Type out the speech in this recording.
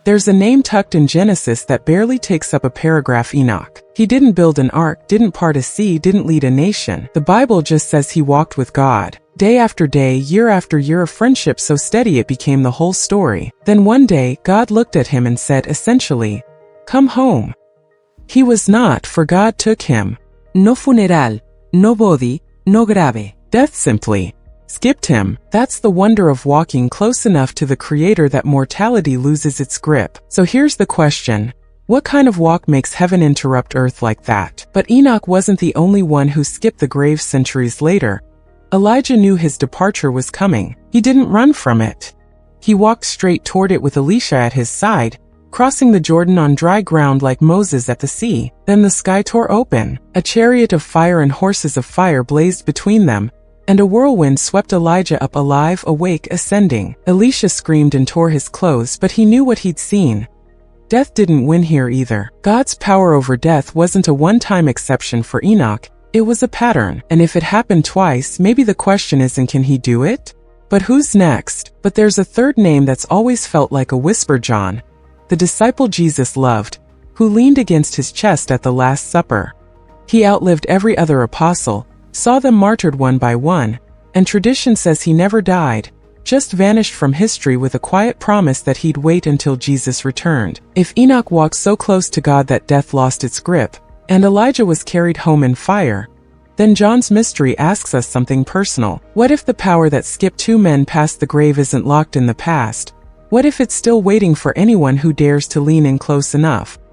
There's a name tucked in Genesis that barely takes up a paragraph: Enoch. He didn't build an ark, didn't part a sea, didn't lead a nation. The Bible just says he walked with God. Day after day, year after year of friendship so steady it became the whole story. Then one day, God looked at him and said essentially, "Come home." He was not, for God took him. No funeral, no body, no grave. Death simply skipped him. That's the wonder of walking close enough to the Creator that mortality loses its grip. So here's the question. What kind of walk makes heaven interrupt earth like that? But Enoch wasn't the only one who skipped the grave centuries later. Elijah knew his departure was coming. He didn't run from it. He walked straight toward it with Elisha at his side, crossing the Jordan on dry ground like Moses at the sea. Then the sky tore open. A chariot of fire and horses of fire blazed between them, and a whirlwind swept Elijah up alive, awake, ascending. Elisha screamed and tore his clothes, but he knew what he'd seen. Death didn't win here either. God's power over death wasn't a one-time exception for Enoch. It was a pattern. And if it happened twice, maybe the question isn't can he do it? But who's next? But there's a third name that's always felt like a whisper: John, the disciple Jesus loved, who leaned against his chest at the Last Supper. He outlived every other apostle, saw them martyred one by one, and tradition says he never died, just vanished from history with a quiet promise that he'd wait until Jesus returned. If Enoch walked so close to God that death lost its grip, and Elijah was carried home in fire, then John's mystery asks us something personal. What if the power that skipped two men past the grave isn't locked in the past? What if it's still waiting for anyone who dares to lean in close enough?